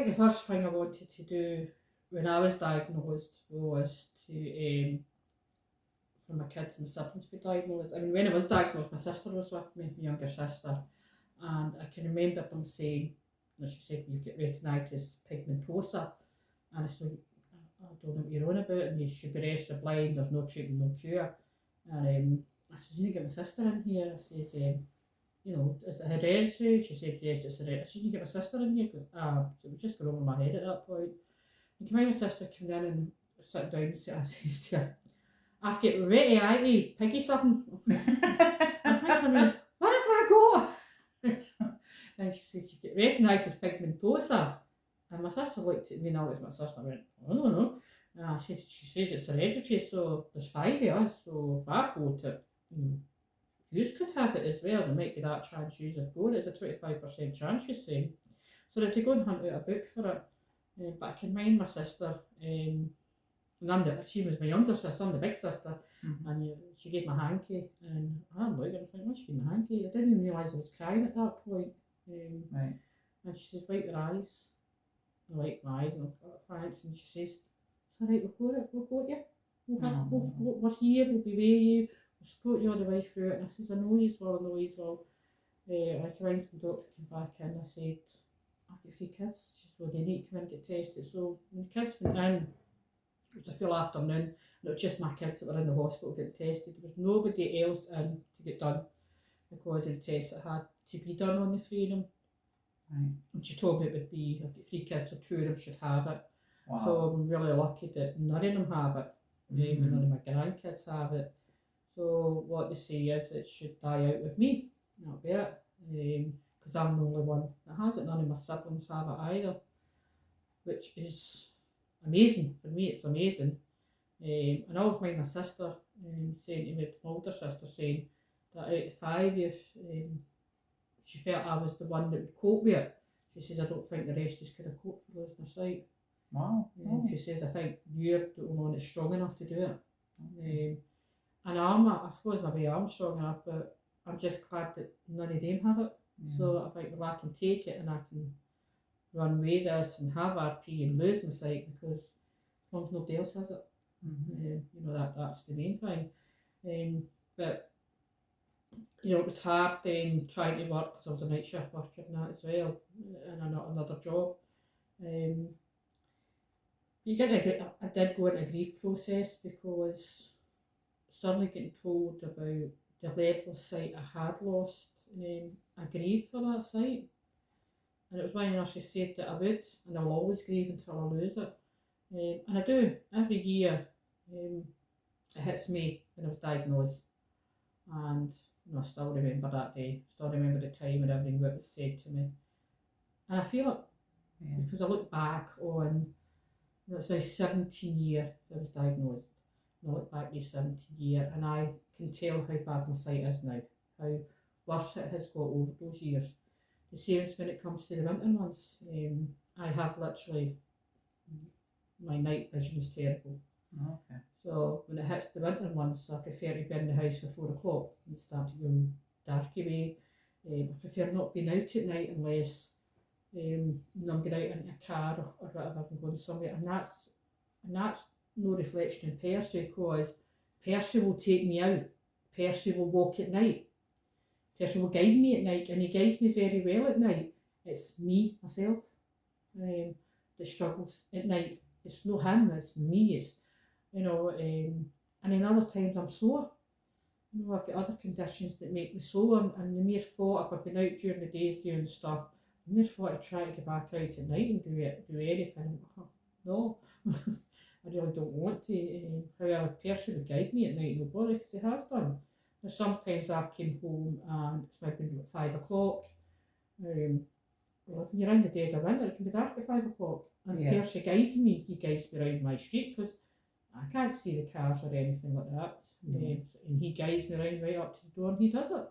think the first thing I wanted to do when I was diagnosed was to for my kids and siblings to be diagnosed. I mean, when I was diagnosed, my sister was with me, my younger sister, and I can remember them saying, she said, you've got retinitis pigmentosa, and I said, I don't know what you're on about, and you should be rest blind, there's no treatment, no cure. And I said, you need to get my sister in here. I said, is it hereditary? She said, yes, it's hereditary. I said, you need to get my sister in here, because so it was just going over my head at that point. And my sister came in and sat down and I says to her, I've got retinitis piggy something. I'm thinking, what have I got? And she said, you get retinitis pigmentosa. And my sister looked at me, now it's my sister, I went, I don't know. She says it's hereditary, so there's 5 of us, so if I've got it, you could have it as well. There might be that chance you've got it. It's a 25% chance, she's saying. So I had to go and hunt out a book for it. But I can mind my sister, and she was my younger sister, I'm the big sister, and she gave me a hanky, and I'm looking and thinking, she gave me a hanky? I didn't even realise I was crying at that point. Right. And she says, wipe your eyes. I wiped my eyes, and thanks, and she says, it's alright, we've got it, we've got you. We're here, we'll be with you, we'll support you all the way through it. And I says, I know he's well, I know he's well. I came in, the doctor came back in, I said, I've got 3 kids. She said, well, they need to come in and get tested. So when the kids went in, it was a full afternoon, and it was just my kids that were in the hospital getting tested. There was nobody else in to get done because of the tests that had to be done on the 3 of them. Right. And she told me it would be, I've got 3 kids, so 2 of them should have it. Wow. So I'm really lucky that none of them have it. None of my grandkids have it. So what they say is it should die out with me. That'll be it. Because I'm the only one that has it. None of my siblings have it either, which is amazing. For me, it's amazing. And I always mind my sister saying to me, my older sister, saying that out of 5 years, she felt I was the one that would cope with it. She says, I don't think the rest of us could have coped with losing their sight. Wow. She says, I think you're the only one that's strong enough to do it. And I suppose in a way I'm strong enough, but I'm just glad that none of them have it. So I think, well, I can take it and I can run with this and have RP and lose my sight, because as long as nobody else has it, that's the main thing. But it was hard then trying to work, because I was a night shift worker and that as well, and another job. I did go into a grief process, because suddenly getting told about the level of sight I had lost, I grieved for that sight. And it was when the nurses said that I would, and I'll always grieve until I lose it. And I do, every year. It hits me when I was diagnosed. And I still remember that day, still remember the time and everything that was said to me. And I feel it, because I look back on, it's now 17 years I was diagnosed. And I look back at 17 years, and I can tell how bad my sight is now, how worse it has got over those years. The same as when it comes to the winter months. I have literally, my night vision is terrible. Okay. So when it hits the winter months, I prefer to be in the house for 4 o'clock and start to go dark away. I prefer not being out at night unless I'm going out in a car or whatever, I'm going somewhere. And that's no reflection in Percy, because Percy will take me out. Percy will walk at night. Percy will guide me at night, and he guides me very well at night. It's me, myself, that struggles at night. It's not him, it's me. It's, and in other times I'm sore. I've got other conditions that make me sore, and the mere thought, if I've been out during the day doing stuff, the mere thought to try to get back out at night and do anything, no, I really don't want to. However, a person would guide me at night, no bother, because he has done. There's sometimes I've came home and it's maybe about 5 o'clock. When you're in the dead of winter, it can be dark at 5 o'clock, and Percy guides me. He guides me around my street, because I can't see the cars or anything like that. And he guides me around right up to the door, and he does it.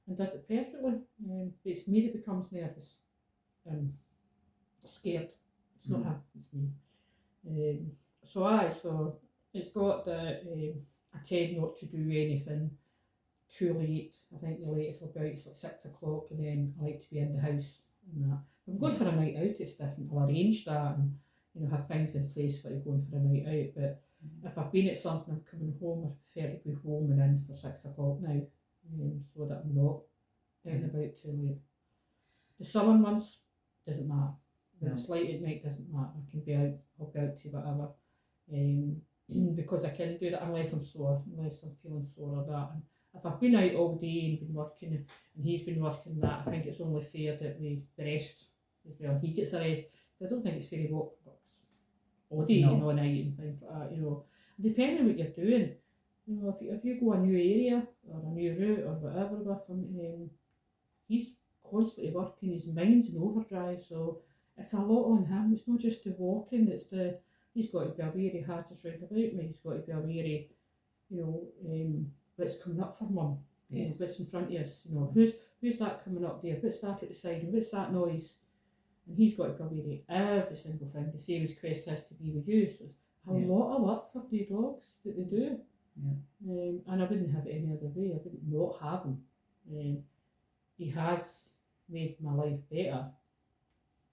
And does it perfectly. But it's me that becomes nervous and scared. It's not him, it's me. So it's got that I tend not to do anything too late. I think the latest will be out is like 6 o'clock, and then I like to be in the house and that. If I'm going for a night out, it's different. I'll arrange that and have things in place for going for a night out. But if I've been at something, I'm coming home, I prefer to be home and in for 6 o'clock now, so that I'm not out and about too late. The summer months doesn't matter. When it's light at night doesn't matter. I can be out, I'll be out to whatever. Because I can do that unless I'm sore, unless I'm feeling sore or that. And if I've been out all day and been working and he's been working that, I think it's only fair that we rest as well. He gets a rest. I don't think it's fair to works all day and all night and things like that, Depending on what you're doing, if you go a new area or a new route or whatever with him, he's constantly working, his mind's in overdrive, so it's a lot on him. It's not just the walking, he's got to be aware he has to round about me, he's got to be aware what's coming up for mum, what's in front of us, who's that coming up there, what's that at the side, and what's that noise, and he's got to be aware of every single thing. The same as Quest has to be with you, so it's a lot of work for the dogs that they do. And I wouldn't have it any other way. I wouldn't not have him. He has made my life better.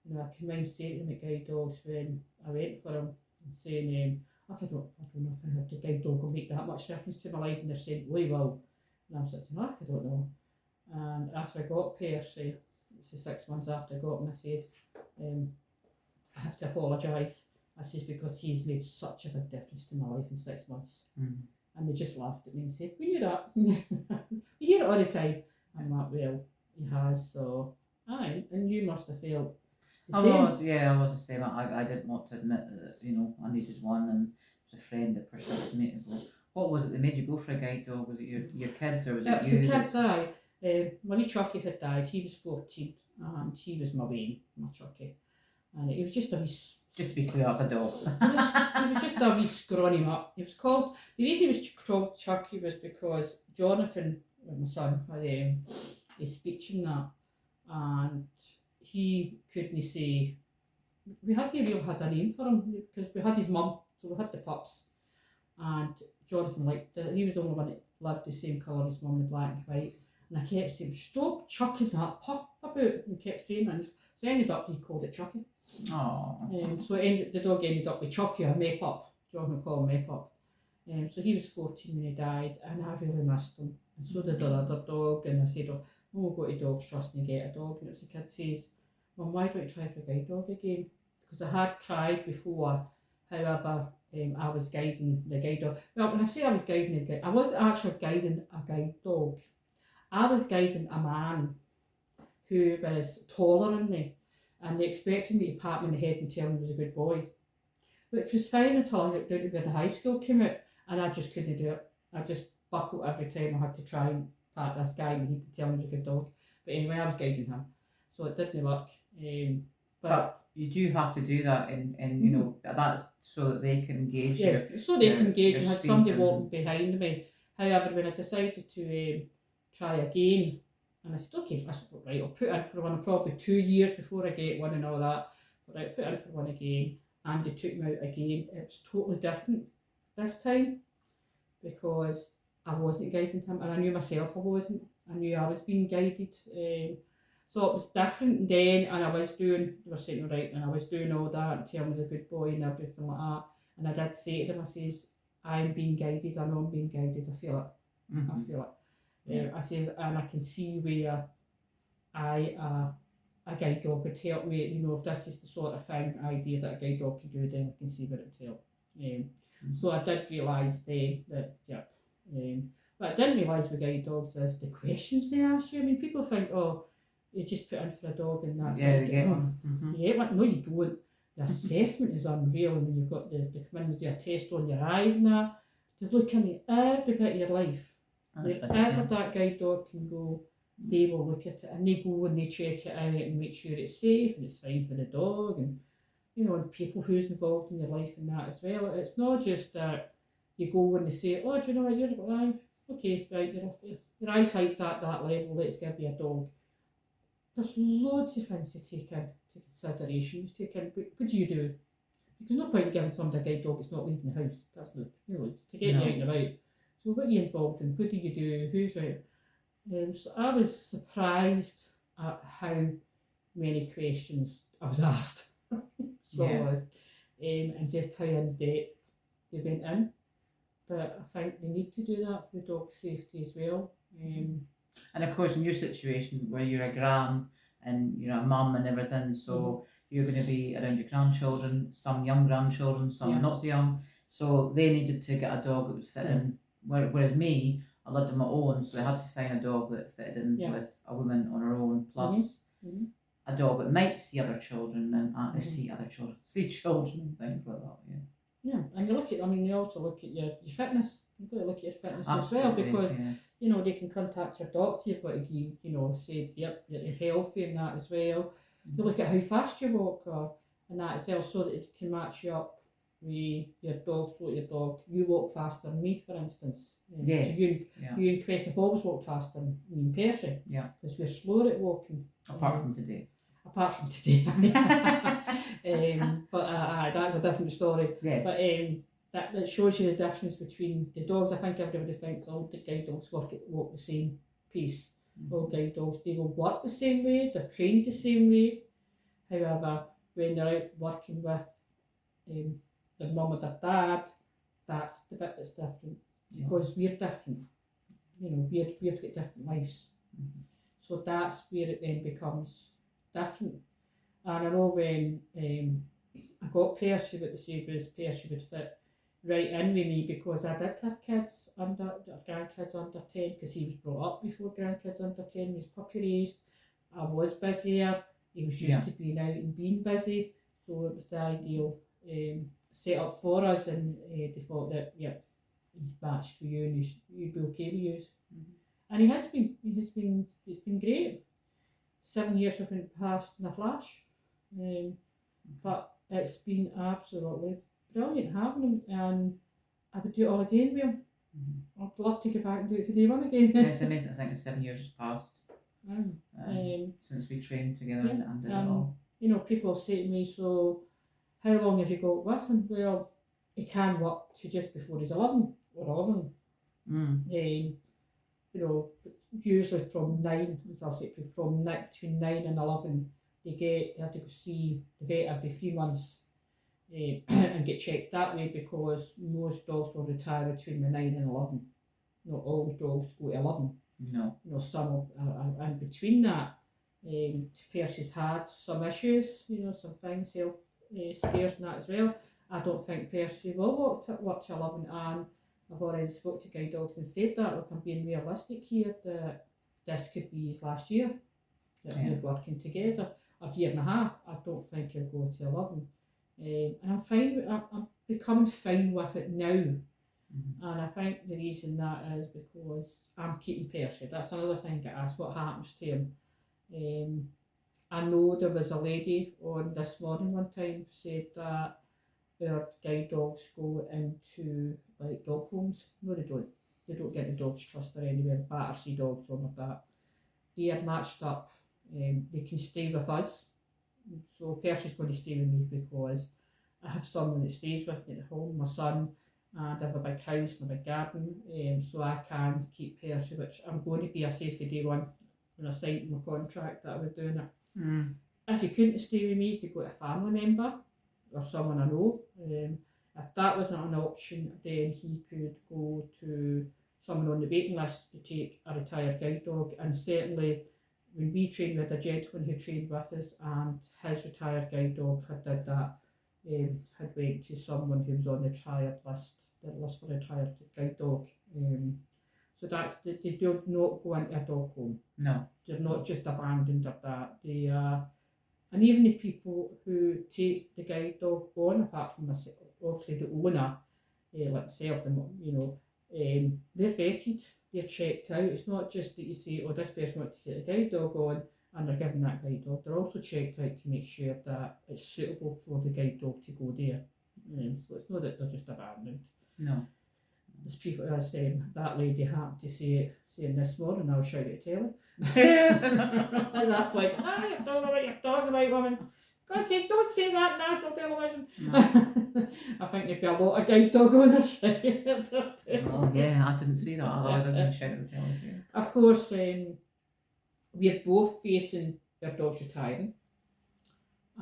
I can mind saying to him at guide dogs when I went for him and saying, I don't know if the guide dog will make that much difference to my life, and they're saying, well, he will. And I'm saying, I don't know. And after I got Percy, it's the 6 months after I got him, I said, I have to apologise. I says, because he's made such a big difference to my life in 6 months. And they just laughed at me and said, we knew that. We hear it all the time. I'm like, well, he has, so aye, and you must have felt the same. I was the same. I didn't want to admit that, I needed one, and it was a friend that persuaded me to go. What was it that made you go for a guide dog? Was it your kids, or was it you? The kids, aye. My wee Chucky had died. He was 14 and he was my Wayne, my Chucky. And he was just a wee... Just to be clear, that's a dog. he was just a wee scrawny mutt. He was called... The reason he was called Chucky was because Jonathan, my son, had his speech and that, and he couldn't say... We hadn't really had a name for him because we had his mum, so we had the pups. And Jonathan liked it. He was the only one that loved the same colour as mum, the black and white. And I kept saying, stop chucking that pup about, and kept saying that. So I ended up, he called it Chucky. So the dog ended up with Chucky, or Mep-up. John would call him Mep-up. So he was 14 when he died, and I really missed him. And so did our other dog. And I said, we'll go to Dogs Trust and get a dog. And it was the kid says, Mum, why don't you try for a guide dog again? Because I had tried before, however, I was guiding the guide dog. Well, when I say I was guiding the guide, I wasn't actually guiding a guide dog. I was guiding a man who was taller than me, and they expected me to pat him in the head and tell him he was a good boy. Which was fine until I got down to where the high school came out, and I just couldn't do it. I just buckled every time I had to try and pat this guy, and he'd tell me he was a good dog. But anyway, I was guiding him, so it didn't work. But you do have to do that, and that's so that they can gauge you. Yeah, so they can gauge. I had somebody walking behind me. However, when I decided to try again, and I said, okay, I said, right, I'll put in for one, probably 2 years before I get one and all that. But I put in for one again, and they took me out again. It was totally different this time because I wasn't guiding him, and I knew myself I wasn't. I knew I was being guided. So it was different then, and I was doing, they were saying, right, and I was doing all that and telling him he was a good boy and everything like that. And I did say to them, I says, I'm being guided, I know I'm being guided, I feel it. I feel it. I says, and I can see where a guide dog would help me, if this is the sort of idea that a guide dog can do, then I can see where it would help. So I did realise then that, but I didn't realise with guide dogs is the questions they ask you. I mean, people think, you just put in for a dog and that's it. No, you don't. The assessment is unreal, and when you've got they come in and do a test on your eyes and that, they look into every bit of your life. Wherever that guide dog can go, they will look at it, and they go and they check it out and make sure it's safe and it's fine for the dog, and and people who's involved in your life and that as well. It's not just that you go and they say, do you know what, you're alive, okay, right, your eyesight's at that level, let's give you a dog. There's loads of things to take into consideration. What do you do? There's no point in giving somebody a guide dog that's not leaving the house. That's no, to get you out and about. So what are you involved in? What do you do? Who's out? So I was surprised at how many questions I was asked. So Yeah. I was, and just how in depth they went in. But I think they need to do that for the dog safety as well. And of course, in your situation where you're a gran and you're a mum and everything, so you're going to be around your grandchildren, some young grandchildren, some Yeah. not so young. So they needed to get a dog that would fit in. Whereas me, I lived on my own, so I had to find a dog that fitted in Yeah. with a woman on her own, plus a dog that might see other children and see children and things like that. Yeah. Yeah, and you look at, I mean, you also look at your fitness. You've got to look at your fitness Absolutely, as well, because yeah. you know, they can contact your doctor. You've got to give, you know, say, yep, you're healthy and that as well. You look at how fast you walk and that as well, so that it can match you up with your dog. So your dog, you walk faster than me, for instance. Yes. So you and Quest have always walked faster than me and Percy. Yeah. Because we're slower at walking. Apart from today. Apart from today. But that's a different story. Yes. But that shows you the difference between the dogs. I think everybody thinks all the guide dogs walk the same pace. All guide dogs, they will work the same way, they're trained the same way. However, when they're out working with their mum or their dad, that's the bit that's different. Because we're different. You know, we've got different lives. So that's where it then becomes different. And I know when I got Percy, what they said was Percy would fit right in with me, because I did have grandkids under 10, because he was brought up before grandkids under 10. He was puppy raised. I was busier. He was used to being out and being busy, so it was the ideal set up for us, and they thought that he's matched for you and you'd be okay with you. And it's been great. 7 years have been passed in a flash, but it's been absolutely brilliant having him, and I would do it all again with him. I'd love to go back and do it for day one again. Yeah, it's amazing. I think it's 7 years has passed since we trained together and did it all. You know, people say to me, so how long have you got with him? Well, he can work to just before he's 11 or 11. You know, usually from 9, as I'll say, between 9 and 11, they have to go see the vet every 3 months and get checked that way, because most dogs will retire between the 9 and 11. Not all dogs go to 11. No. You know, some are in between that. Percy's had some issues, you know, some things, health scares and that as well. I don't think Percy will work to 11, and I've already spoke to guide dogs and said that, look, I'm being realistic here, that this could be his last year that we're working together, a year and a half. I don't think he'll go to 11. And I'm fine, I'm becoming fine with it now. And I think the reason that is because I'm keeping Percy. That's another thing I get asked, what happens to him? I know there was a lady on This Morning one time said that our guide dogs go into like dog homes. No, they don't. They don't get the dogs trust or anywhere, Battersea dogs or like that. They are matched up. They can stay with us. So Percy's going to stay with me because I have someone that stays with me at home, my son, and I have a big house and a big garden, so I can keep Percy, which I'm going to be a safety day one when I signed my contract that I was doing it. If he couldn't stay with me, he could go to a family member or someone I know. If that wasn't an option, then he could go to someone on the waiting list to take a retired guide dog. And certainly when we trained, we had a gentleman who trained with us, and his retired guide dog had did that, had went to someone who was on the retired list, the list for retired guide dog. So that's, they do not go into a dog home. No. They're not just abandoned at that. They are, and even the people who take the guide dog on, apart from obviously the owner, like myself, you know, they're vetted, they're checked out. It's not just that you say, oh, this person wants to get a guide dog on and they're given that guide dog. They're also checked out to make sure that it's suitable for the guide dog to go there. So it's not that they're just abandoned. No. There's people, as that lady happened to say This Morning, I'll shout at telly. At that point, you don't know what you're talking about, woman. God's sake, don't say that on national television. No. I think there'd be a lot of guide dog owners. Oh yeah, I didn't see that. Otherwise I would shout at the telly too. Of course, we're both facing our dogs retiring.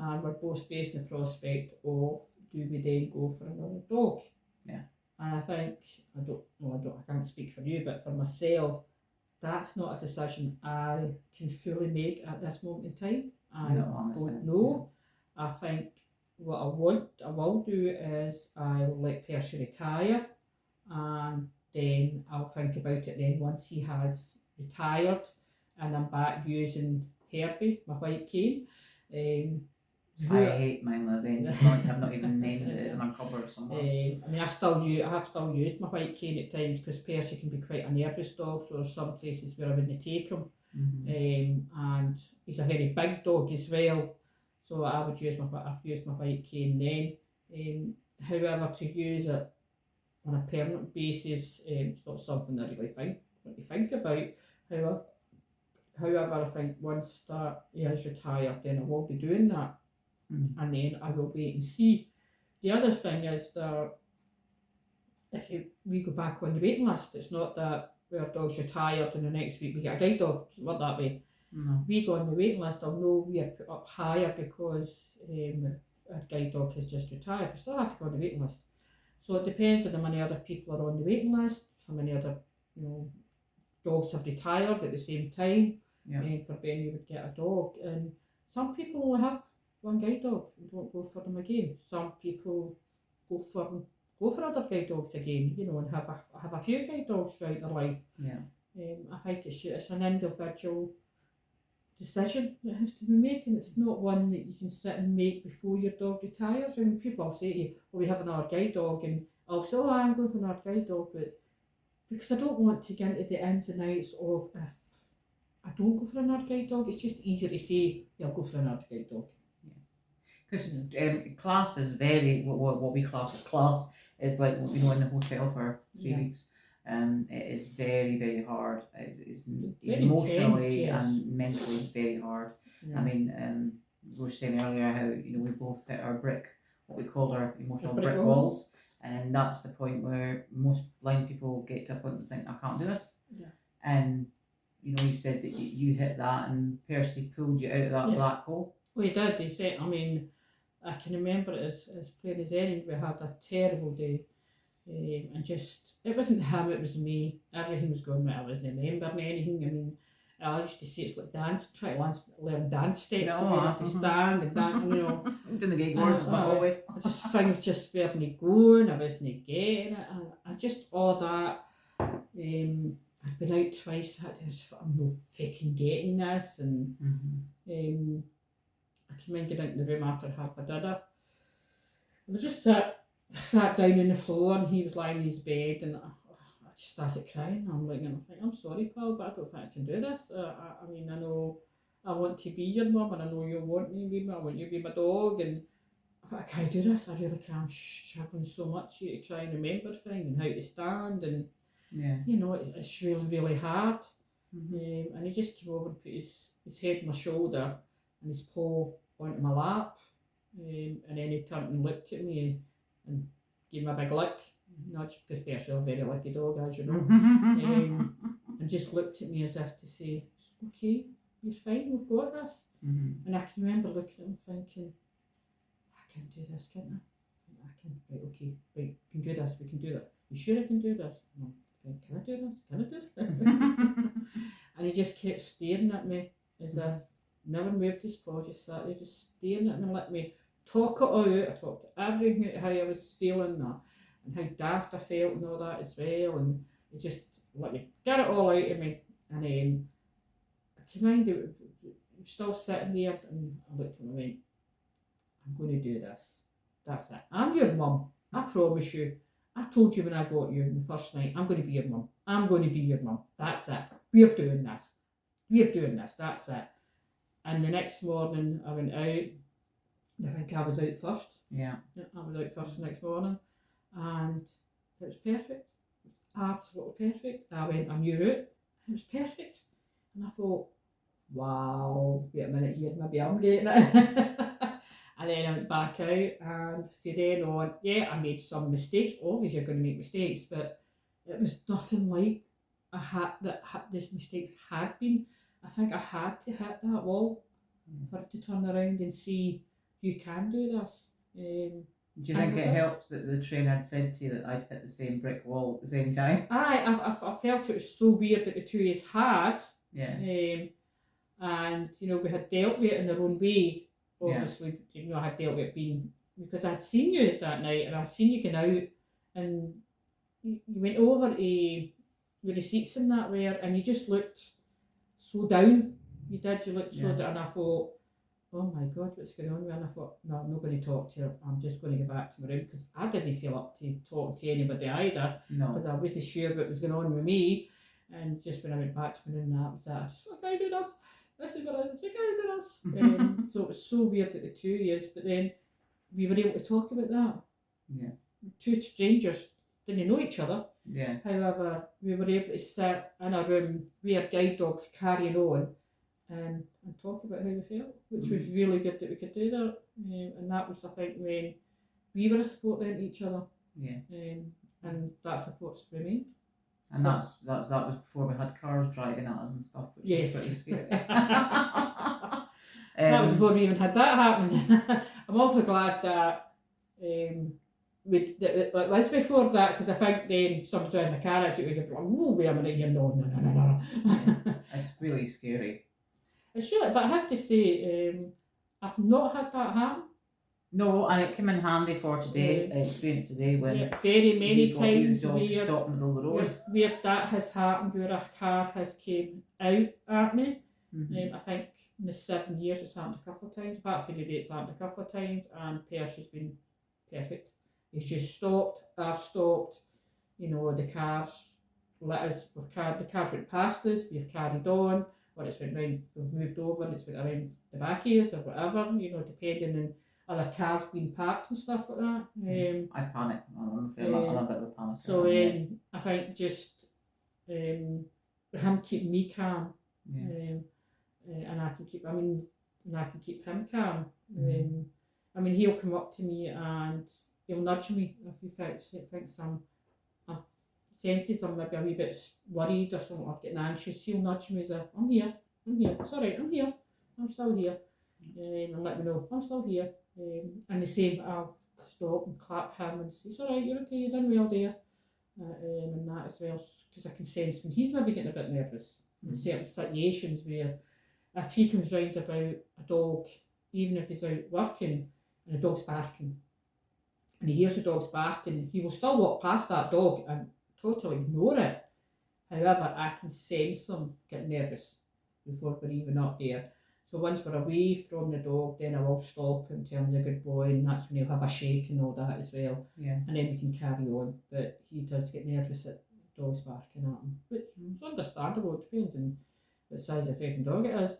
and we're both facing the prospect of, do we then go for another dog? Yeah. And I think, I can't speak for you, but for myself, that's not a decision I can fully make at this moment in time. I No, honestly, don't know. I think what I will do is I will let Percy retire, and then I'll think about it then once he has retired and I'm back using Herbie, my white cane. I hate mine living. I've not even named it. It's in a cupboard somewhere. I mean, I have still used my white cane at times because Percy can be quite a nervous dog, so there's some places where I wouldn't take him. And he's a very big dog as well, so I've used my white cane then. However, to use it on a permanent basis, it's not something I really think about. However, I think once that he is retired, then I will be doing that. And then I will wait and see. The other thing is that if we go back on the waiting list, it's not that our dog's retired and the next week we get a guide dog. It's not that way. No. We go on the waiting list, I'll know we are put up higher because our guide dog has just retired. We still have to go on the waiting list. So it depends on how many other people are on the waiting list, how many other dogs have retired at the same time. And for Ben, you would get a dog. And some people only have one guide dog and don't go for them again. Some people go for other guide dogs again, and have a few guide dogs throughout their life. I think it's an individual decision that has to be made, and it's not one that you can sit and make before your dog retires. And people will say to you, well, we have another guide dog, and I'll say, I'm going for another guide dog, but because I don't want to get into the ins and outs of if I don't go for another guide dog, it's just easier to say, I'll go for another guide dog. Because class is very, what we class as class is like, in the hotel for 3 weeks. It is very, very hard. It's very emotionally intense, yes. and mentally very hard. I mean, we were saying earlier how we both hit our what we called our emotional brick walls, and that's the point where most blind people get to a point and think, I can't do this. And you said that you hit that, and Percy pulled you out of that black hole. Well, he did. He said, I can remember it as plain as anything. We had a terrible day. And just, it wasn't him, it was me. Everything was going right. I wasn't remembering anything. I mean, I used to say it's like dance, try to learn dance steps. No, I had to stand and dance, doing the gate words, not always. Things just weren't going, I wasn't getting it. And just all that. I'd been out twice, I'm no faking getting this. And I came in, get into the room after half a dinner. And I just sat down on the floor, and he was lying in his bed, and I just started crying. I'm thinking, I'm sorry, pal, but I don't think I can do this. I mean, I know I want to be your mum, and I know you want me to be. I want you to be my dog, and I can't do this. I really can't. I'm struggling so much here to try and remember things and how to stand, and it's really, really hard. And he just came over and put his head on my shoulder and his paw onto my lap, and then he turned and looked at me and gave me a big lick, nudge, because Percy's a very licky dog, as you know, and just looked at me as if to say, okay, you're fine, we've got this. And I can remember looking at him thinking, I can do this, can't I? I can, right, okay, right, we can do this, we can do that. You sure I can do this? No, can I do this? Can I do this? And he just kept staring at me as if never moved his paw, just sat there just staring at me and let me talk it all out. I talked everything out, how I was feeling and how daft I felt and all that as well, and he just let me get it all out of me. And I came in, he was still sitting there, and I looked at him and went, I'm going to do this. That's it. I'm your mum. I promise you. I told you when I got you the first night, I'm going to be your mum. I'm going to be your mum. That's it. We're doing this. We're doing this. That's it. And the next morning I went out. I think I was out first. Yeah, I was out first the next morning, and it was perfect. It was absolutely perfect. I went a new route. It was perfect. And I thought, wow, wait a minute here, maybe I'm getting it. And then I went back out, and from then on, I made some mistakes. Obviously you're going to make mistakes, but it was nothing like these mistakes had been. I think I had to hit that wall for it to turn around and see you can do this. Do you think it helped that the trainer had said to you that I'd hit the same brick wall at the same time? I felt it was so weird that the two of us had. Yeah. And we had dealt with it in our own way. Obviously, I had dealt with it being because I'd seen you that night and I'd seen you going out and you went over to the receipts and that were, and you just looked so down. You did. You looked so down, and I thought, oh my God, what's going on with her? And I thought, no, I'm not going to talk to her. I'm just going to go back to my room because I didn't feel up to talking to anybody either. No. Because I wasn't sure what was going on with me. And just when I went back to my room, that was that. I just thought, I do this. This is what I think I do this. So it was so weird that the 2 years, but then we were able to talk about that. Yeah. Two strangers didn't know each other. Yeah. However, we were able to sit in a room with our guide dogs carrying on and talk about how we felt, which was really good that we could do that. And that was, I think, when we were a support then to each other. Yeah. And that support's remained. And that was before we had cars driving at us and stuff, which was pretty scary. That was before we even had that happening. I'm awfully glad that it was before that, because I think then somebody driving a car at you, we could be like, oh, wait a minute here, no. It's really scary. It's really, but I have to say, I've not had that happen. No, and it came in handy for today, experience today when very many times where stop in the middle of the road. Where that has happened, where a car has came out at me. I think in the 7 years it's happened a couple of times. Apart from the day it's happened a couple of times, and Percy's been perfect. He's just stopped. I've stopped. The cars let us. The cars went past us. We've carried on. Or it's went round. We've moved over and it's went around the back of us or whatever. Depending on other cars being parked and stuff like that. I panic. I'm a bit of a panic. So I think just him keeping me calm. And I can keep. And I can keep him calm. He'll come up to me and he'll nudge me if he thinks I'm senses I'm maybe a wee bit worried or something or getting anxious. He'll nudge me as if I'm here. It's alright. I'm here. I'm still here. And let me know I'm still here. And the same, I'll stop and clap him and say, it's alright, you're okay, you're doing well there. And that as well, because I can sense when he's maybe getting a bit nervous in certain situations where if he comes round about a dog, even if he's out working and the dog's barking, and he hears the dog's barking, he will still walk past that dog and totally ignore it. However, I can sense him get nervous before we're even up there. So once we're away from the dog, then I will stop and tell him he's a good boy, and that's when he'll have a shake and all that as well. Yeah. And then we can carry on. But he does get nervous at dogs barking at him, which is understandable. It depends on what size of fucking dog it is.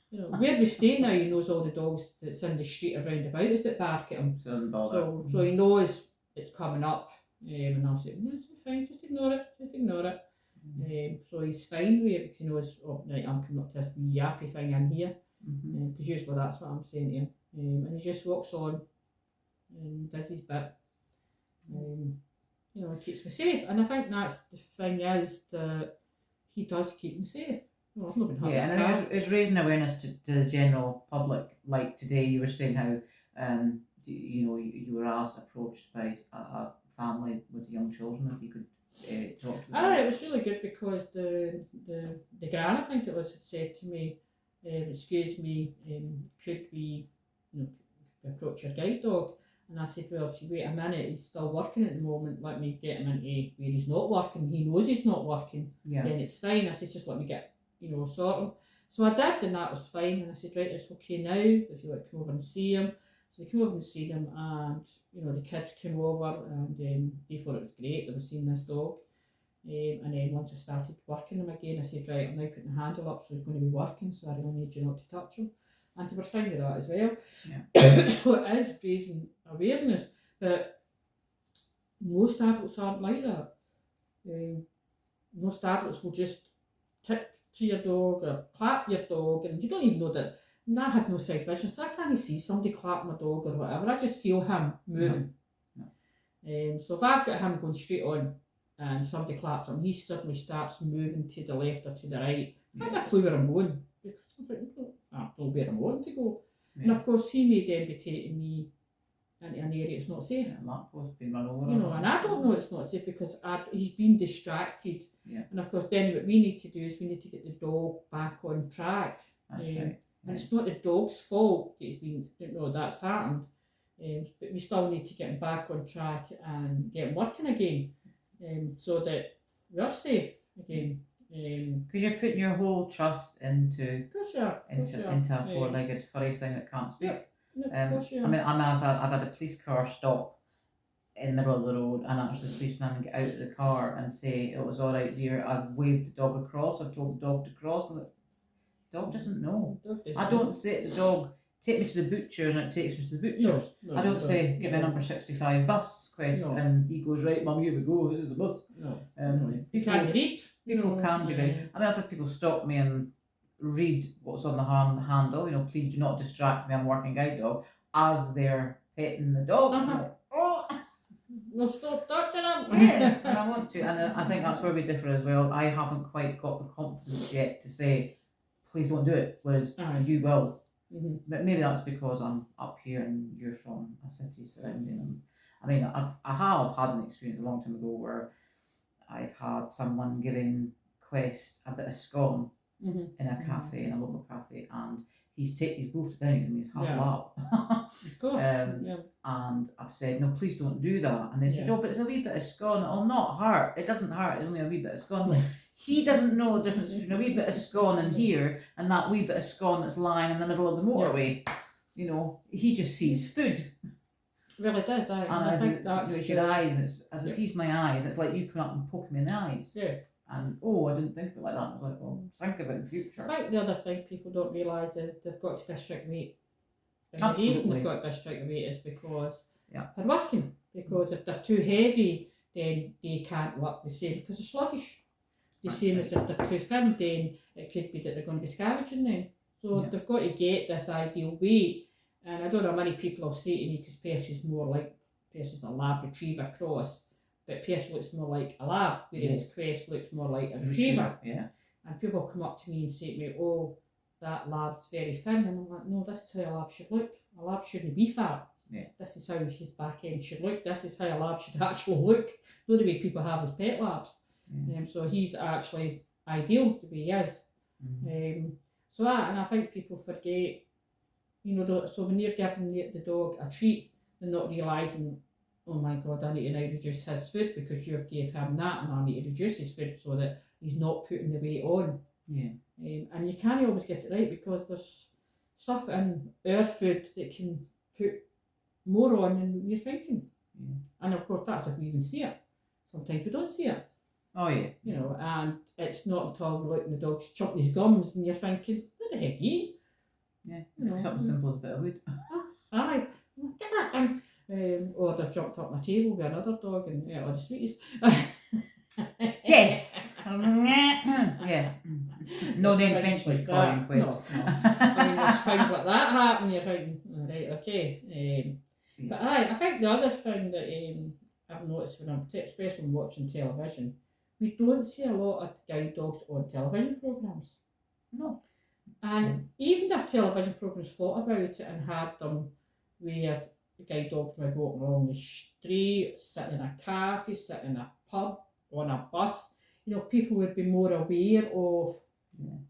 Where we stay now, he knows all the dogs that's in the street around about us that bark at him. So he knows it's coming up, and I'll say, no, it's fine, just ignore it. So he's fine with it because he knows, oh, right, I'm coming up to this wee yappy thing in here, because usually that's what I'm saying to him, and he just walks on and does his bit. It keeps me safe, and I think that's the thing is that he does keep me safe. Well, I've not been hurt. Yeah, and I think it's raising awareness to the general public. Like today, you were saying how you were approached by a family with young children. If you could talk to them. It was really good because the gran, I think it was, had said to me, excuse me, could we approach your guide dog? And I said, well, if you wait a minute, he's still working at the moment, let me get him into where he's not working, he knows he's not working, then it's fine. I said, just let me get, sort him. So I did, and that was fine, and I said, right, it's okay now, if you want to come over and see him. So they came over and seen him, and the kids came over, and they thought it was great, they were seeing this dog. And then once I started working him again, I said, right, I'm now putting the handle up, so he's going to be working, so I really need you not to touch him. And they were fine with that as well. Yeah. So it is raising awareness, but most adults aren't like that. Most adults will just tick to your dog or clap your dog, and you don't even know that. And I have no sight vision, so I can't see somebody clap my dog or whatever. I just feel him moving. No. So if I've got him going straight on and somebody claps him, he suddenly starts moving to the left or to the right. I have no clue where I'm going. I don't know where I'm wanting to go. And of course, he may then be taking me into an area it's not safe. Yeah, lamppost being run over. You know, and I don't know it's not safe because he's been distracted. Yeah. And of course, then what we need to do is we need to get the dog back on track. That's right. And it's not the dog's fault that he's been, that's happened. But we still need to get him back on track and get him working again, so that we're safe again. Because you're putting your whole trust into a four-legged furry thing that can't speak. Of course you are. I mean, I've had a police car stop in the middle of the road, and actually the policeman get out of the car and say, "It was all right, dear. I've waved the dog across. I've told the dog to cross." And the dog doesn't know. I don't say to the dog, "Take me to the butcher's," and it takes me to the butcher's. No, I don't say, "Give me a number 65 bus quest," and he goes, "Right, mum, here we go. This is the bus." People can read. People can be very. I mean, I've had people stop me and read what's on the handle. Please do not distract me. I'm working guide dog, as they're petting the dog. Oh. Well, stop touching him. Yeah, and I want to, and I think that's where we differ as well. I haven't quite got the confidence yet to say, "Please don't do it," whereas you will. Mm-hmm. But maybe that's because I'm up here and you're from a city surrounding them. I mean, I have had an experience a long time ago where I've had someone giving Quest a bit of scone in a cafe, in a local cafe, and he's brought it down and he's half lap. Of course. And I've said, "No, please don't do that." And they said, "Oh, but it's a wee bit of scone. It'll not hurt. It doesn't hurt. It's only a wee bit of scone." Like, he doesn't know the difference between a wee bit of scone in here and that wee bit of scone that's lying in the middle of the motorway. He just sees food. Really does, and I think that's your eyes, and as it sees my eyes, it's like you come up and poke me in the eyes. Yeah. And I didn't think of it like that. I was like, well, think of it in the future. I think the other thing people don't realise is they've got to be a strict weight. And Absolutely. the reason they've got to be a strict weight is because they're working. Because if they're too heavy, then they can't work the same because they're sluggish. The same as if they're too thin, then it could be that they're going to be scavenging then. So they've got to get this ideal weight. And I don't know how many people will say to me, because Percy's is a lab retriever cross, but Percy looks more like a lab, whereas Quest looks more like a retriever. Yeah. And people come up to me and say to me, "Oh, that lab's very thin." And I'm like, "No, this is how a lab should look. A lab shouldn't be fat. Yeah. This is how his back end should look. This is how a lab should actually look. Not the way people have as pet labs." So he's actually ideal the way he is. And I think people forget, so when you're giving the dog a treat, they're not realising, "Oh my God, I need to now reduce his food because you've gave him that, and I need to reduce his food so that he's not putting the weight on." Yeah. And you can't always get it right because there's stuff in our food that can put more on than you're thinking. Yeah. And of course, that's if we even see it. Sometimes we don't see it. Oh yeah. And it's not until we look and the dog's chomping his gums and you're thinking, "What the heck, you?" Yeah. Something simple as a bit of wood. Aye, get that done. Or they've jumped up my table with another dog and or the sweetest. Yes. Yeah. No name French would call you in Quest. No. I mean, there's things like that happen. You're thinking, right, okay. But I think the other thing that I've noticed when especially when watching television, we don't see a lot of guide dogs on television programmes. No. And even if television programmes thought about it and had them where the guide dogs might walk along the street, sitting in a cafe, sitting in a pub, on a bus, people would be more aware of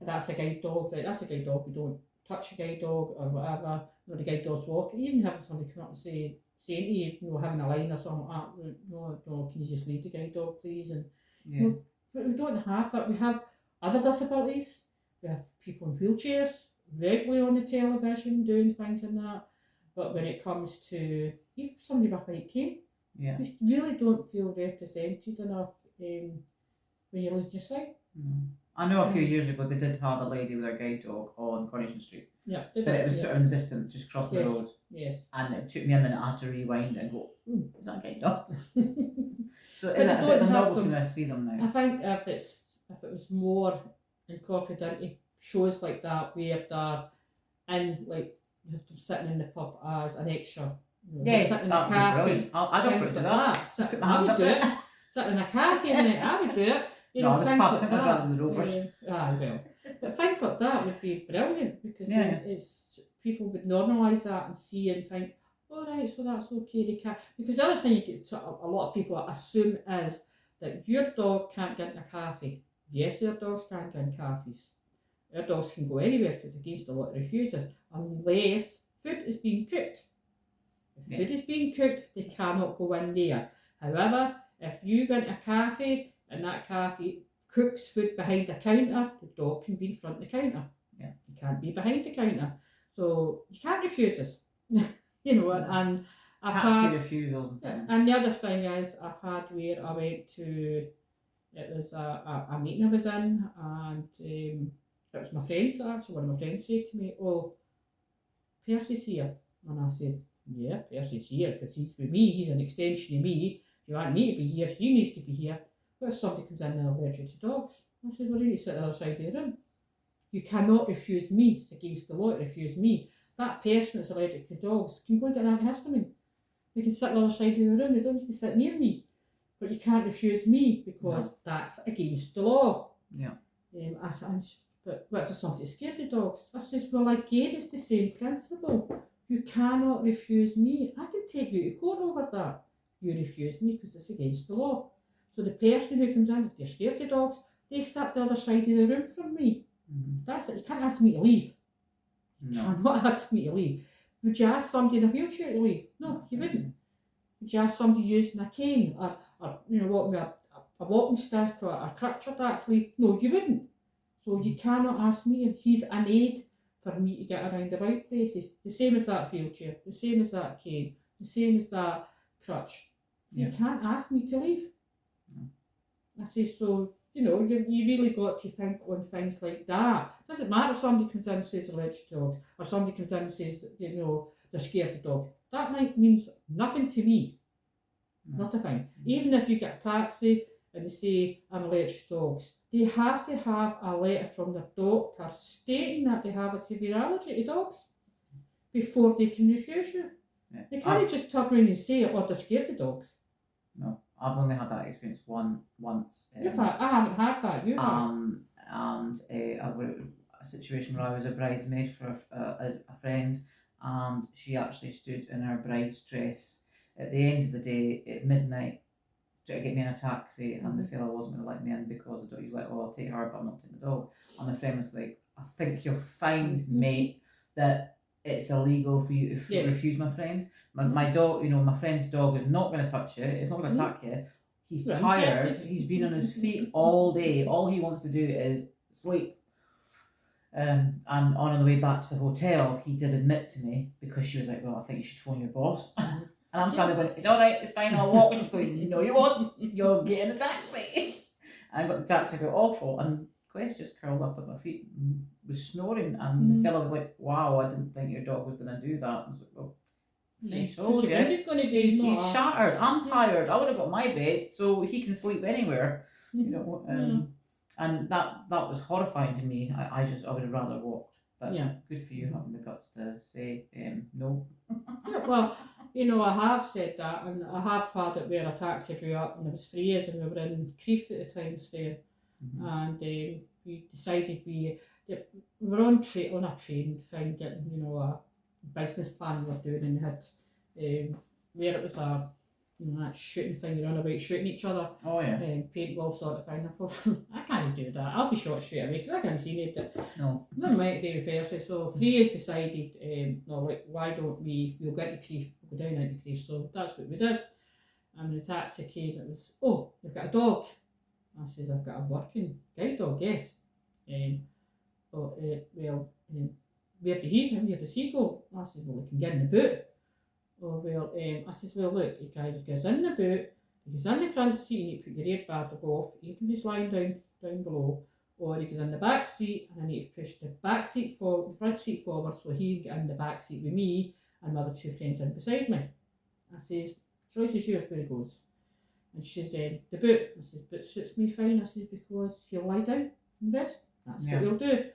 that's a guide dog, right? That's a guide dog. We don't touch a guide dog or whatever. The guide dog's walking. Even having somebody come up and saying to you, having a line or something like that, no, can you just leave the guide dog, please? And but we don't have that. We have other disabilities. We have people in wheelchairs regularly on the television doing things and that. But when it comes to even somebody with a white cane, we really don't feel represented enough when you're losing your sight. I know a few years ago they did have a lady with her guide dog on Coronation Street. Yeah, but it was sort of in the distance, just crossed the road. Yes. And it took me a minute, I had to rewind and go, is that a guide dog? So But is it a bit of a novelty them. when I see them now? I think if it was more incorporated into shows like that where they're in, like, you have them sitting in the pub as an extra. Sitting in a cafe. I don't put that. I would do it. Sitting in a cafe, I would do it. No, things like I'd that. rather the Rovers. Well. But things like that would be brilliant because then it's people would normalise that and see and think, all right, so that's okay, they can't. Because the other thing you get to, a lot of people assume is that your dog can't get in a cafe. Yes, their dogs can't get in cafes. Their dogs can go anywhere because it's against the law it refuses, unless food is being cooked. If food is being cooked, they cannot go in there. However, if you go into a cafe and that cafe cooks food behind the counter, the dog can be in front of the counter. Yeah. You can't be behind the counter. So you can't refuse us. You know, and I've had refusals and things. And the other thing is, I've had where I went to, it was a meeting I was in, and it was my friends actually. One of my friends said to me, "Oh, Percy's here," and I said, "Yeah, Percy's here because he's with me. He's an extension of me. If you want me to be here, he needs to be here." But if somebody comes in and they're allergic to dogs, I said, "Well, you need to sit on the other side of the room. You cannot refuse me. It's against the law to refuse me. That person that's allergic to dogs can go and get an antihistamine. They can sit on the other side of the room. They don't need to sit near me. But you can't refuse me because that's against the law." Yeah. I said, but what if somebody's scared of dogs? I says, well, again, it's the same principle. You cannot refuse me. I can take you to court over that. You refuse me because it's against the law. So the person who comes in, if they're scared of dogs, they sit the other side of the room from me. Mm-hmm. That's it. You can't ask me to leave. No. You cannot ask me to leave. Would you ask somebody in a wheelchair to leave? No, you wouldn't. Would you ask somebody using a cane or you know, walking with a walking stick or a crutch or that to leave? No, you wouldn't. So you cannot ask me. He's an aid for me to get around the right places. The same as that wheelchair, the same as that cane, the same as that crutch. You can't ask me to leave. I say, so, you know, you really got to think on things like that. It doesn't matter if somebody comes in and says allergic to dogs, or somebody comes in and says, you know, they're scared of dogs. That means nothing to me. Not a thing. Even if you get a taxi and they say, I'm allergic to dogs, they have to have a letter from their doctor stating that they have a severe allergy to dogs before they can refuse you. Yeah. They can't just turn around and say, oh, they're scared of dogs. No, I've only had that experience once. I haven't had that. You have. And a situation where I was a bridesmaid for a friend, and she actually stood in her bride's dress at the end of the day at midnight to get me in a taxi, and the fella wasn't going to let me in because the dog. He's like, "Oh, I'll take her, but I'm not taking the dog." And my friend was like, "I think you'll find, mate, that it's illegal for you to refuse my friend. My dog, you know, my friend's dog is not going to touch you. It's not going to attack you. He's tired. He's been on his feet all day. All he wants to do is sleep." And on the way back to the hotel, he did admit to me, because she was like, "Well, I think you should phone your boss." And I'm standing going, "It's all right, it's fine, I'll walk." And she's going, "No, you won't. You're getting a taxi." And I got the taxi, got awful, and Quest just curled up at my feet and was snoring. And the fella was like, "Wow, I didn't think your dog was going to do that." I was like, "Well, he's told you. He's shattered. I'm tired. I would have got my bed so he can sleep anywhere." You know, and that was horrifying to me. I would have rather walked. But good for you having the guts to say no. Well, you know, I have said that, and I have had it where a taxi drew up, and it was for years, and we were in Crieff at the time staying, and we decided we were on a train thing, getting, you know, a business plan we were doing, and had where it was a, you know, that shooting thing, you run about shooting each other. Oh yeah. Paintball sort of thing. I thought, I can't do that. I'll be shot straight away because I can't see it. No. Never mind David Percy. So 3 years decided, no, like, why don't we'll get to Crieff, we'll go down into Crieff. So that's what we did. And when the taxi came, it was, "Oh, you've got a dog." I says, "I've got a working guide dog, yes." Where does he go? I says, "Well, he can get in the boot." "Oh, well," I says, "well, look, he either goes in the boot, he goes in the front seat and you put your airbag off, even if he's lying down below, or he goes in the back seat and I need to push the back seat forward, the front seat forward, so he can get in the back seat with me and my other 2 friends in beside me." I says, "Choice is yours where he goes." And she said, "The boot." I says, "Boot suits me fine." I says, "Because he'll lie down and rest. That's what he'll do."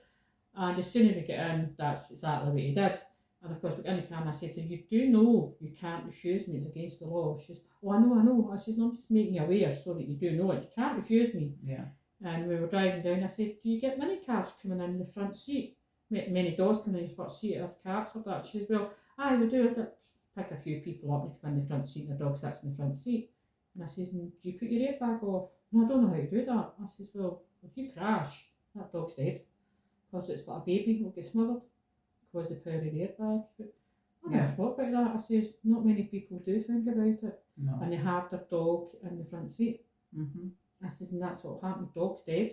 And as soon as we get in, that's exactly what he did. And of course, we got in the car and I said, "You do know you can't refuse me, it's against the law." She says, "Oh, I know. I said, "No, I'm just making you aware so that you do know it. You can't refuse me." Yeah. And we were driving down, I said, "Do you get many cars coming in the front seat?" many dogs come in the front seat or cats or that. She says, well, aye, we do pick a few people up and they come in the front seat and the dog sits in the front seat. And I says, do you put your airbag off? No, I don't know how to do that. I says, well, if you crash, that dog's dead. Because it's got a baby will get smothered because of the power of the airbag. But I never thought about that. I says, not many people do think about it. No. And they have their dog in the front seat. Mm-hmm. I says, and that's what happened. The dog's dead.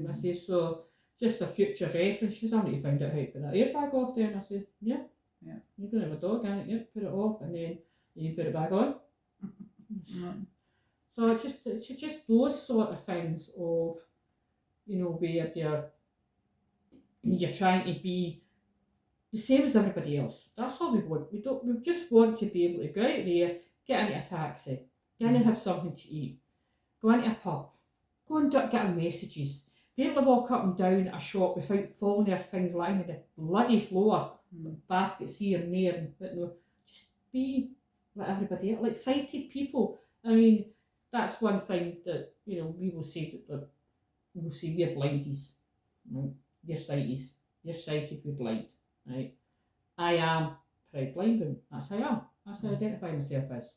I says, so just for future reference, she says, I need to find out how to put that airbag off there. And I said, yeah. You don't have a dog in it, put it off and then you put it back on. So it's just those sort of things of, where you're trying to be the same as everybody else. That's all we want. We just want to be able to go out there, get into a taxi, get in and have something to eat, go into a pub, go and get our messages, be able to walk up and down a shop without falling over things lying on the bloody floor, baskets here and there, but no, just be like everybody else, like sighted people. I mean, that's one thing that, we will say that we'll say we're blindies, right? You're sighties, you're sighted, we're blind, right? I am proud blind, but that's how I am. That's how I identify myself as.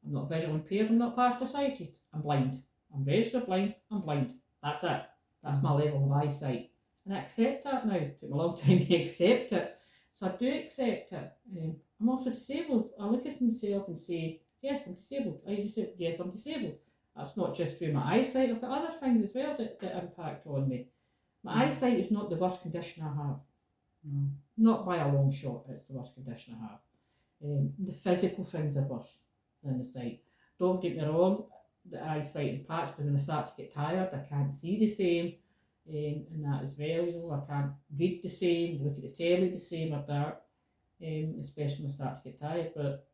I'm not visually impaired, I'm not partially sighted, I'm blind. I'm registered blind, I'm blind. That's it. That's my level of eyesight. And I accept that now. It took me a long time to accept it. So I do accept it. I'm also disabled. I look at myself and say, yes, I'm disabled. Are you disabled? Yes, I'm disabled. That's not just through my eyesight. I've got other things as well that impact on me. My eyesight is not the worst condition I have. Not by a long shot, it's the worst condition I have. The physical things are worse than the sight. Don't get me wrong, the eyesight impacts, but when I start to get tired, I can't see the same, and that as well. I can't read the same, look at the telly the same or that, especially when I start to get tired. But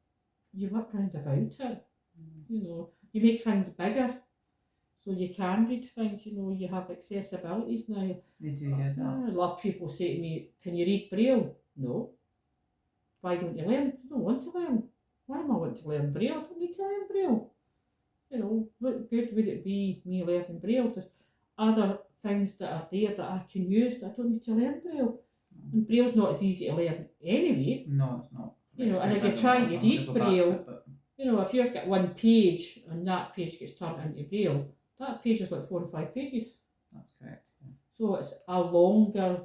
you work round about it, you make things bigger, so you can read things. You have accessibilities now. They do, yeah. A lot of people say to me, "Can you read Braille?" No. Why don't you learn? I don't want to learn. Why am I wanting to learn Braille? I don't need to learn Braille. What good would it be me learning Braille? There's other things that are there that I can use that I don't need to learn Braille. And Braille's not as easy to learn anyway. No, it's not. And if you're trying to read Braille, if you've got one page and that page gets turned into Braille, that page is like 4 or 5 pages. That's correct. Yeah. So it's a longer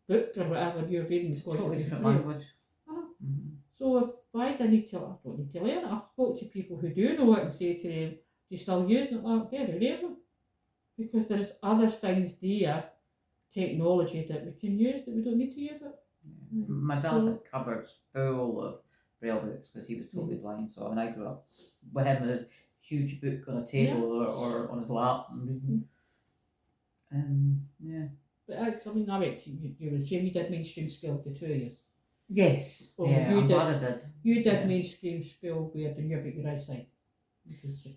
book or whatever you're reading. It's totally different language. So why do I need to? I don't need to learn it. I've spoke to people who do know it and say to them, do you still using it? Like, very rarely. Because there's other things there, technology that we can use that we don't need to use it. Yeah. My dad had cupboards full of Braille books because he was totally blind. So I grew up with him with his huge book on a table or on his lap and reading. But I went to, you were saying you did mainstream school the 2 years. Yes. I'm glad I did. You did mainstream school where you knew about your eyesight.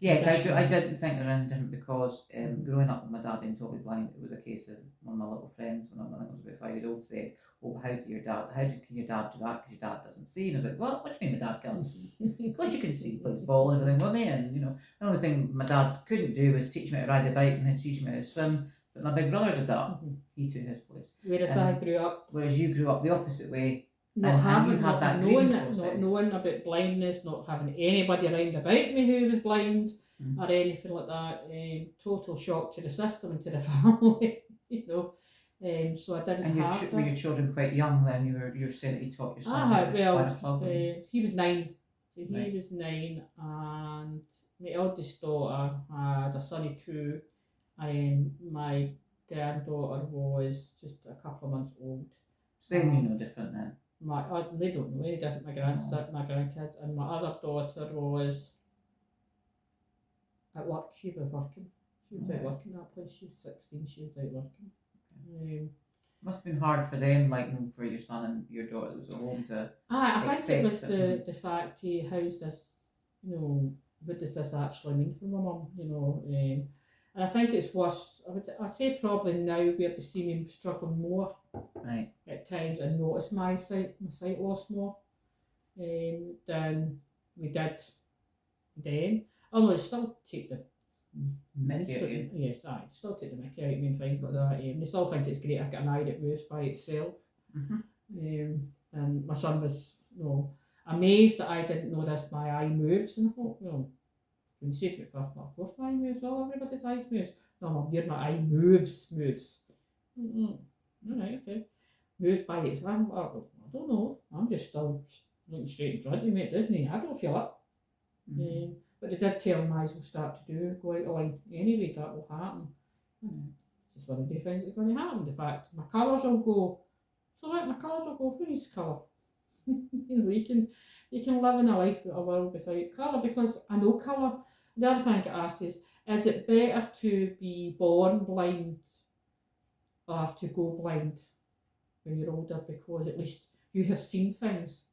Yes, I didn't think there was anything different because growing up with my dad being totally blind, it was a case of one of my little friends when I was about 5-year-old said, "Oh, how can your dad do that? Because your dad doesn't see." And I was like, "Well, what do you mean my dad can't see? Of course you can see. He plays ball and everything with me." And the only thing my dad couldn't do was teach me how to ride a bike and then teach me how to swim. But my big brother did that. He took his place. Whereas you grew up the opposite way. Not knowing about blindness, not having anybody around about me who was blind or anything like that. Total shock to the system and to the family, So I didn't have that. Were your children quite young then? You were saying that you taught your son. He was 9. So he was 9, and my eldest daughter had a son of 2, and my granddaughter was just a couple of months old. So they different then. They don't know any different. My grandkids, and my other daughter was at work. She was working. She was out working that place. She was 16. She was out working. Must have been hard for them, for your son and your daughter that was at home to. I think it was the fact how's this, what does this actually mean for my mum, and I think it's worse. I'd say probably now where they see me struggling more at times and notice my sight loss more than we did then. Although I still take the mickey out of you. Yes, still take the mickey out of me and things like that. They still think it's great I've got an eye that moves by itself. And my son was, amazed that I didn't know this. My eye moves, and I thought, when you say to me first, well, of course my eye moves. All everybody's eyes moves. No, Mum, my eye moves. All right, okay. Moves by its lamp. I don't know. I'm just still looking straight in front of me, doesn't he? I don't feel it. But they did tell my eyes will start to go out of line anyway. That will happen. It's just one of the things that's going to happen. The fact my colours will go. So my colours will go. Who needs colour? You can live in a world without colour, because I know colour. The other thing I get asked is it better to be born blind or to go blind when you're older, because at least you have seen things?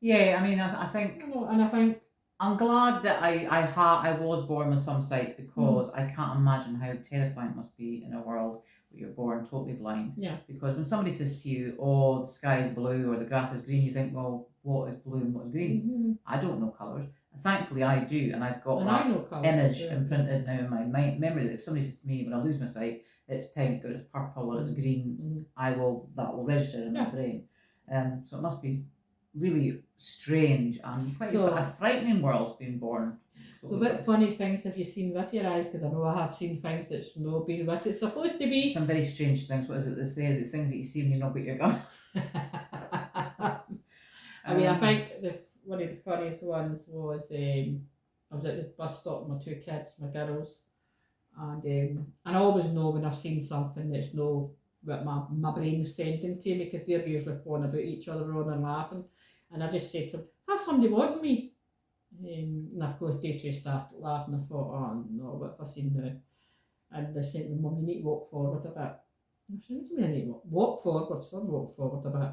Yeah, I mean, I think, and I think I'm glad that I was born with some sight, because I can't imagine how terrifying it must be in a world where you're born totally blind. Yeah. Because when somebody says to you, "Oh, the sky is blue" or "the grass is green," you think, "Well, what is blue and what is green?" I don't know colours. Thankfully, I do, and I've got that image imprinted now in my memory that if somebody says to me when I lose my sight, it's pink or it's purple or it's green, that will register in my brain. So it must be really strange and quite a frightening world being born. So what funny things have you seen with your eyes? Because I know I have seen things that's not been what it's supposed to be. Some very strange things. What is it they say? The things that you see when you not got your gun. I mean, I think one of the funniest ones was I was at the bus stop with my two kids, my girls, and I always know when I've seen something that's no what my brain's sending to me, because they're usually phoning about each other rather than laughing, and I just said to them, "Has somebody wanting me?" And of course they two started laughing. I thought, "Oh no, what have I seen now?" And they said to me, "Mum, you need to walk forward a bit." I said, "What do you mean I need to walk forward?" Son, walk forward a bit.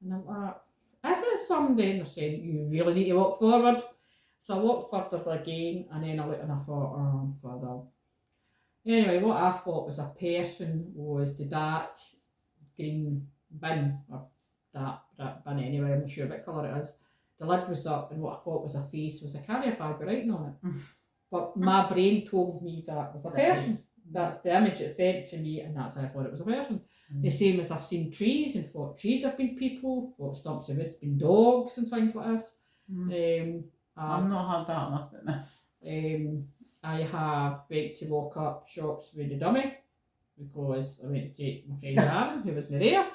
And I'm like, "Is it somebody?" And they're saying, "You really need to walk forward." So I walked further again, and then I looked and I thought, "Oh, further." Anyway, what I thought was a person was the dark green bin, or dark bin anyway, I'm not sure what colour it is. The lid was up, and what I thought was a face was a carrier bag with writing on it. But my brain told me that was a person. That's the image it sent to me, and that's how I thought it was a person. The same as I've seen trees and thought trees have been people, thought stumps of wood's been dogs and things like this. I've not had that, I must admit. I have went to lock up shops with the dummy, because I went to take my friend Aaron, who wasn't there,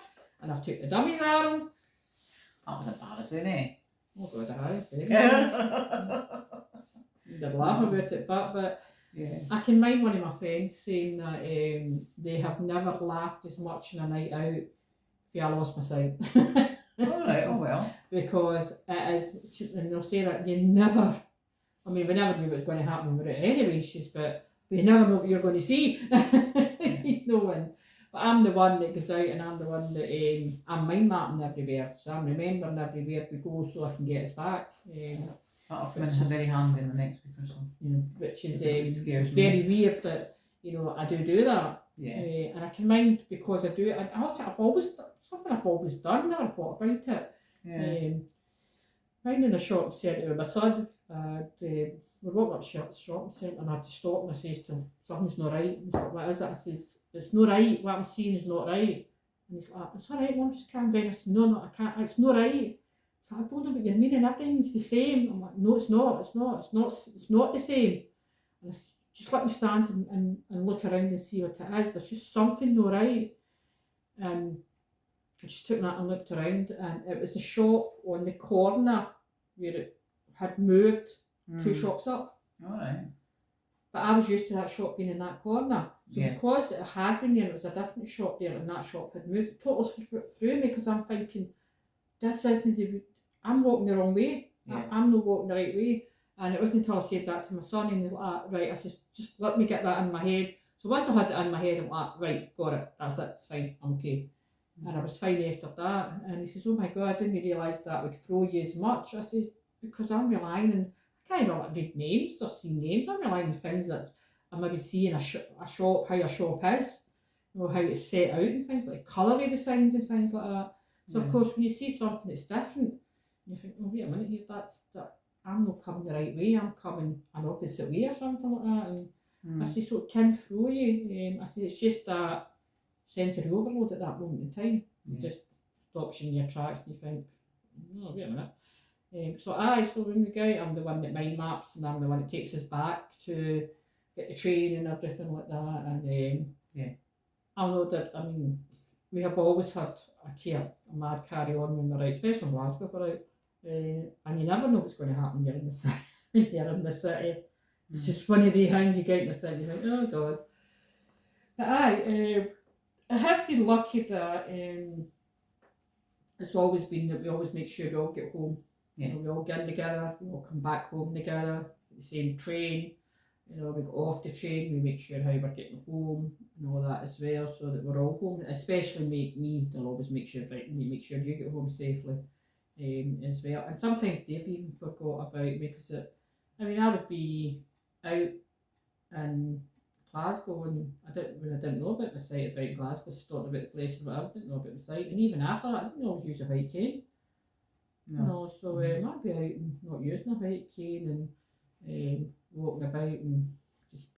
and I've took the dummy's Aaron. That was embarrassing, eh? Oh God, I did laugh about it, but yeah. I can mind one of my friends saying that they have never laughed as much in a night out if I lost my sight. Alright, oh well. Because it is, and they'll say that you never, I mean, we never knew what was going to happen with it anyway, but we never know what you're going to see. But I'm the one that goes out, and I'm the one that I'm mind mapping everywhere, so I'm remembering everywhere we go so I can get us back. That'll come in very handy in the next week or so. Which is very weird that I do that. Yeah. And I can mind, because I do it. I've always something I've always done. Never thought about it. Yeah. Mine in a shopping centre with my son. We walked up the shopping centre, and I had to stop, and I says to him, "Something's not right." He's like, "What is it?" I says, "It's not right. What I'm seeing is not right." And he's like, "It's all right, Mum, just calm down." I said, "No, I can't. It's not right." So I don't know what you're meaning. Everything's the same. I'm like, "No, it's not. It's not the same." And I said, "Just let me stand and look around and see what it is. There's just something not right." And I just took that and looked around, and it was a shop on the corner where it had moved 2 shops up. Alright. But I was used to that shop being in that corner. So because it had been there, it was a different shop there, and that shop had moved. It totally through me, because I'm thinking, this isn't I'm walking the wrong way. Yeah. I'm not walking the right way. And it wasn't until I said that to my son, and he's like, "Right," I said, "Just let me get that in my head." So once I had it in my head, I'm like, "Right, got it, that's it, it's fine, I'm okay." And I was fine after that. And he says, "Oh my God, I didn't realise that would throw you as much." I said, "Because I'm relying on, I can't really read names or see names. I'm relying on things that I maybe see in a shop, how a shop is, how it's set out and things like colour of the signs and things like that." So of course, when you see something that's different, you think, "Oh, wait a minute here, that I'm not coming the right way, I'm coming an opposite way," or something like that. And I say, so it can throw you. I say, it's just that sensory overload at that moment in time. You just stops you in your tracks and you think, oh, wait a minute. So when we go out, I'm the one that mind maps and I'm the one that takes us back to get the train and everything like that. And Yeah. I know that, I mean, we have always had a mad carry on when we're out, especially in Glasgow, if we're out. And you never know what's going to happen here in the city. Here in the city. It's just one of the things you get in the city, you think, oh God. But I have been lucky that it's always been that we always make sure we all get home. Yeah. You know, we all get in together, we all come back home together, the same train. You know, we go off the train, we make sure how we're getting home and all that as well, so that we're all home. Especially me, they'll always make sure you get home safely as well. And sometimes they've even forgot about me because I would be out in Glasgow and I didn't know about the site about Glasgow, thought about the place and whatever, I didn't know about the site. And even after that, I didn't always use a white cane. No, so I'd be out and not using a white cane and walking about and just